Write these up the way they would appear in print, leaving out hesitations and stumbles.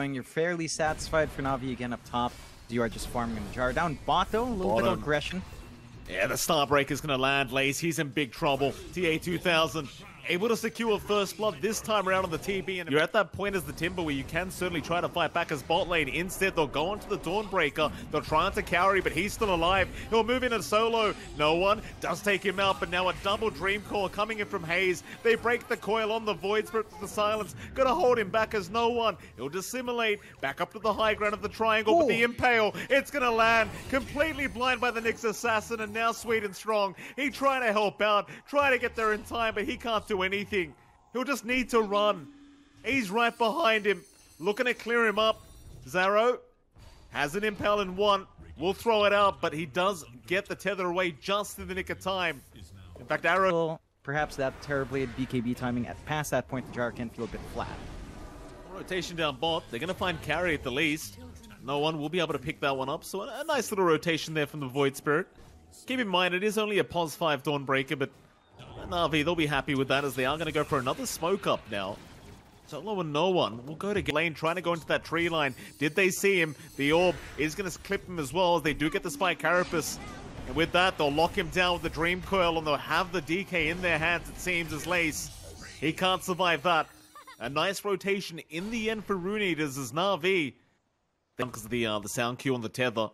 You're fairly satisfied for Na'Vi again up top. You are just farming in the jar. Down bot though, a little bit of aggression. Yeah, the Starbreaker's gonna land. Lace, he's in big trouble. TA2000 able to secure first blood this time around on the TB, and you're at that point as the Timber where you can certainly try to fight back as bot lane. Instead, they'll go onto the Dawnbreaker. They'll try onto Cowrie, but he's still alive. He'll move in a solo. No one does take him out, but now a double Dream Core coming in from Haze. They break the coil on the Void Spirit to the silence. Gonna hold him back as no one. He'll dissimulate back up to the high ground of the triangle, but the Impale, it's gonna land. Completely blind by the Nyx Assassin, and now Sweet and Strong. He trying to help out, try to get there in time, but he can't do anything. He'll just need to run. He's right behind him, looking to clear him up. Zaro has an Impale in one. We'll throw it out, but he does get the tether away just in the nick of time. In fact, Arrow... Perhaps that Terrorblade BKB timing at past that point, the jar can feel a bit flat. Rotation down bot. They're going to find Carry at the least. No one will be able to pick that one up, so a nice little rotation there from the Void Spirit. Keep in mind, it is only a POS 5 Dawnbreaker, but Na'Vi, they'll be happy with that as they are going to go for another smoke up now. Solo and no one will go to lane, trying to go into that tree line. Did they see him? The orb is going to clip him as well as they do get the Spike Carapace. And with that, they'll lock him down with the Dream Coil, and they'll have the DK in their hands, it seems, as Lace. He can't survive that. A nice rotation in the end for Rune Eaters as Na'Vi. Because of the sound cue on the tether.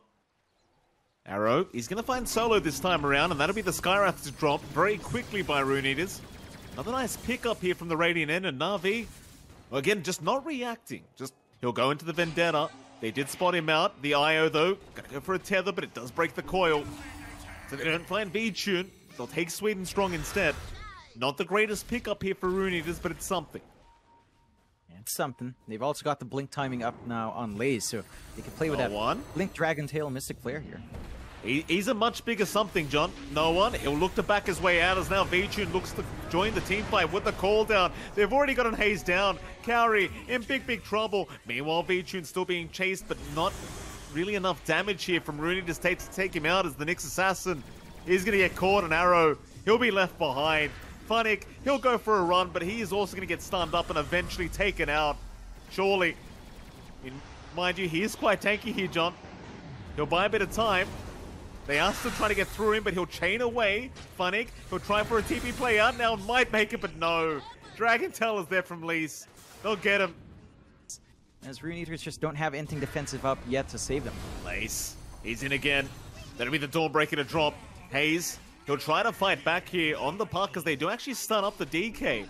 Arrow, he's going to find Solo this time around, and that'll be the Skywrath to drop very quickly by Rune Eaters. Another nice pickup here from the Radiant end, and Na'Vi, well, again, just not reacting. He'll go into the Vendetta. They did spot him out. The IO, though, gonna go for a tether, but it does break the coil. So they don't find V-Tune. They'll take Sweet and Strong instead. Not the greatest pickup here for Rune Eaters, but it's something. It's something. They've also got the Blink timing up now on Laze, so they can play with that Blink, Dragon Tail, Mystic Flare here. He's a much bigger something, John. No one. He'll look to back his way out as now V-Tune looks to join the team fight with the call down. They've already got an Haze down. Cowrie in big trouble. Meanwhile, V-Tune still being chased, but not really enough damage here from Rune to take him out as the Nyx Assassin. He's going to get caught an arrow. He'll be left behind. Funnick, he'll go for a run, but he is also going to get stunned up and eventually taken out. Surely. Mind you, he is quite tanky here, John. He'll buy a bit of time. They are still trying to get through him, but he'll chain away. Funnick, he'll try for a TP play out now, might make it, but no. Dragon Tail is there from Lease. They'll get him. As Rune Eaters just don't have anything defensive up yet to save them. Lace, he's in again. That'll be the Dawnbreaker to drop. Haze, he'll try to fight back here on the puck because they do actually stun up the DK.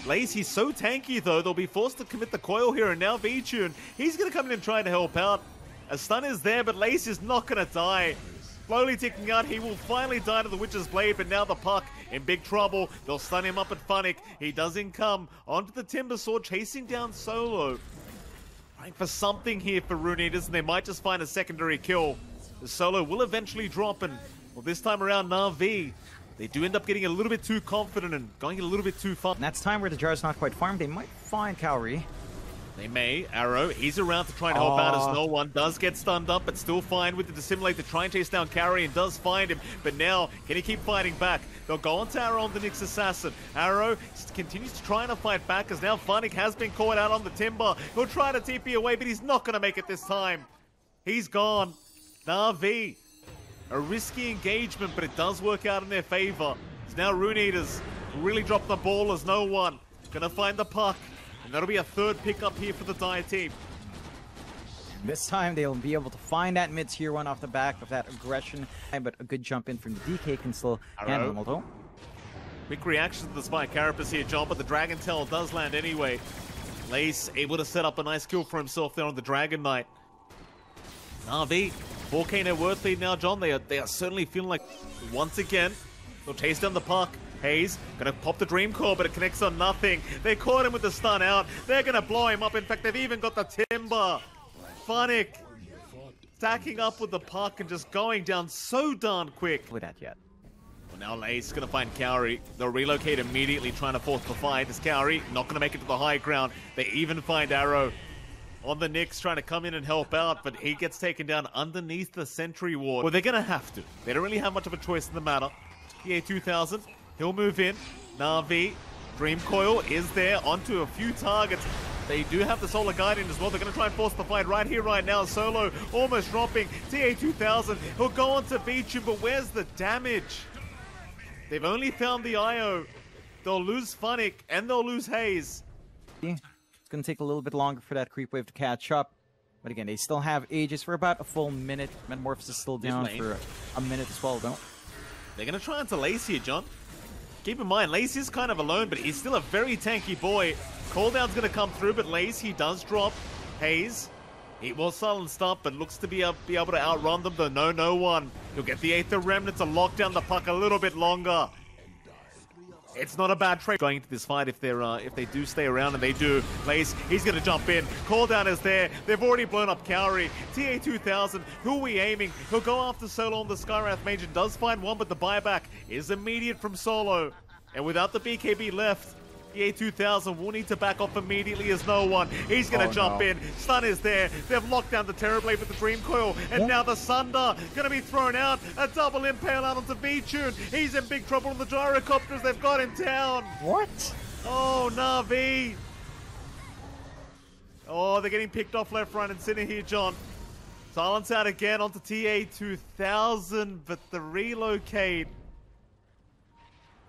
Lace, he's so tanky though, they'll be forced to commit the coil here, and now V-Tune, he's going to come in and try to help out. A stun is there, but Lace is not going to die. Slowly ticking out, he will finally die to the Witch's Blade, but now the puck in big trouble. They'll stun him up at Funnick. He doesn't come onto the Timbersaw, chasing down Solo. Trying for something here for Rune Eaters, and they might just find a secondary kill. The Solo will eventually drop, and well, this time around, Na'Vi, they do end up getting a little bit too confident and going a little bit too far. And that's time where the jar's not quite farmed. They might find Cowrie. They may. Arrow, he's around to try and help out as no one does get stunned up, but still fine with the Dissimulate to try and chase down Cowrie, and does find him. But now, can he keep fighting back? They'll go on to Arrow on the Nyx Assassin. Arrow continues to try and fight back as now Funnick has been caught out on the Timber. He'll try to TP away, but he's not going to make it this time. He's gone. Na'Vi, a risky engagement, but it does work out in their favor. It's now Rune Eaters really drop the ball as no one. Gonna find the puck. And that'll be a third pickup here for the Dire team. This time they'll be able to find that mid-tier one off the back of that aggression. But a good jump in from the DK can still handle them, although. Quick reaction to the Spike Carapace here, John, but the Dragon Tail does land anyway. Lace able to set up a nice kill for himself there on the Dragon Knight. Na'Vi, 4K net worth lead now, John. They are certainly feeling like, once again, they'll chase down the puck. Haze gonna pop the Dream Core, but it connects on nothing. They caught him with the stun out. They're gonna blow him up. In fact, they've even got the Timber. Funnick stacking up with the puck and just going down so darn quick. With that yet. Well, now Lace gonna find Cowrie. They'll relocate immediately, trying to force the fight. This Cowrie not gonna make it to the high ground. They even find Arrow on the Nyx, trying to come in and help out, but he gets taken down underneath the Sentry Ward. Well, they're gonna have to. They don't really have much of a choice in the matter. TA2000. He'll move in. Na'Vi, Dream Coil is there onto a few targets. They do have the Solar Guardian as well. They're going to try and force the fight right here, right now. Solo almost dropping. TA2000, he'll go on to beat you, but where's the damage? They've only found the IO. They'll lose Funnick, and they'll lose Haze. It's going to take a little bit longer for that creep wave to catch up. But again, they still have Aegis for about a full minute. Metamorphosis is still down for a minute as well, though. They're going to try into Lace here, John. Keep in mind, Lace is kind of alone, but he's still a very tanky boy. Cooldown's going to come through, but Lace, he does drop Haze. He was silenced up, but looks to be able to outrun them, though no one. He'll get the Aether Remnant to lock down the puck a little bit longer. It's not a bad trade going into this fight if they do stay around, and they do. Lace, he's going to jump in. Cooldown is there. They've already blown up Kaori. TA2000, who are we aiming? He'll go after Solo on the Skywrath Mage and does find one, but the buyback is immediate from Solo. And without the BKB left, TA2000 will need to back off immediately as no one. He's going to jump in. Stun is there. They've locked down the Terrorblade with the Dream Coil. And now the Sunder going to be thrown out. A double impale out onto V-Tune. He's in big trouble on the Gyrocopters. They've got him down. What? Oh, Na'Vi. Oh, they're getting picked off left, right, and center here, John. Silence out again onto TA2000, but the relocate.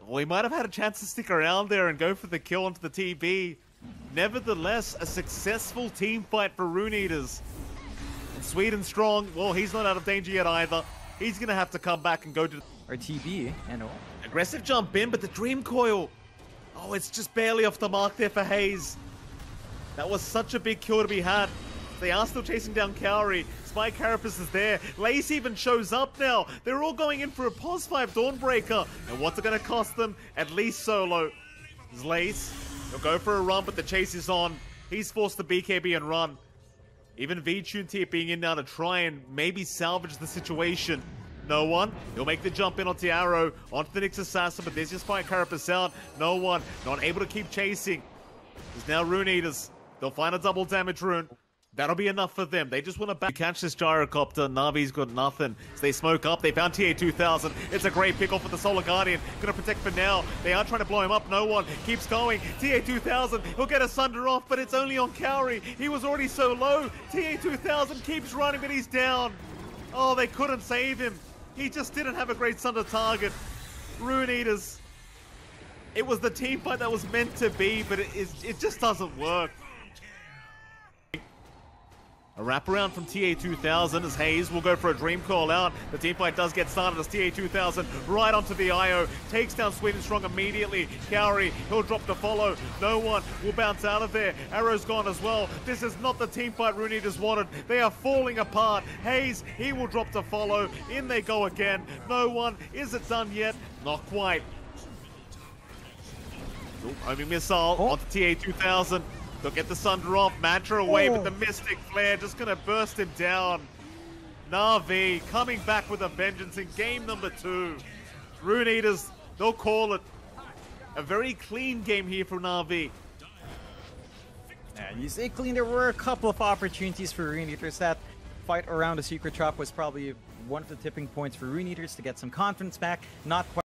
We might have had a chance to stick around there and go for the kill onto the TB. Nevertheless, a successful team fight for Rune Eaters. And Sweden Strong, well, he's not out of danger yet either. He's going to have to come back and go to... Or TB, and all. Aggressive jump in, but the Dream Coil. Oh, it's just barely off the mark there for Haze. That was such a big kill to be had. They are still chasing down Kaori. Spike Carapace is there. Lace even shows up now. They're all going in for a pos 5 Dawnbreaker. And what's it going to cost them? At least Solo. There's Lace. He'll go for a run, but the chase is on. He's forced to BKB and run. Even V-Tune TPing in now to try and maybe salvage the situation. No one. He'll make the jump in onto Arrow, onto the Nyx Assassin, but there's just Spike Carapace out. No one. Not able to keep chasing. There's now Rune Eaters. They'll find a double damage rune. That'll be enough for them. They just want to catch this Gyrocopter. Na'Vi's got nothing. So they smoke up. They found TA2000. It's a great pick off with the Solar Guardian. Gonna protect for now. They are trying to blow him up. No one. Keeps going. TA2000. He'll get a Sunder off, but it's only on Kaori. He was already so low. TA2000 keeps running, but he's down. Oh, they couldn't save him. He just didn't have a great Sunder target. Rune Eaters. It was the team fight that was meant to be, but it just doesn't work. A wraparound from TA2000 as Haze will go for a Dream Call out. The teamfight does get started as TA2000 right onto the IO. Takes down Sweden Strong immediately. Kaori, he'll drop to follow. No one will bounce out of there. Arrow's gone as well. This is not the teamfight Rune Eaters wanted. They are falling apart. Haze, he will drop to follow. In they go again. No one. Is it done yet? Not quite. Homing missile onto TA2000. They'll get the Sunder off, Mantra away, but the Mystic Flare just going to burst him down. Na'Vi coming back with a vengeance in game number 2. Rune Eaters, they'll call it. A very clean game here for Na'Vi. Yeah, you say clean. There were a couple of opportunities for Rune Eaters. That fight around the Secret Shop was probably one of the tipping points for Rune Eaters to get some confidence back. Not quite.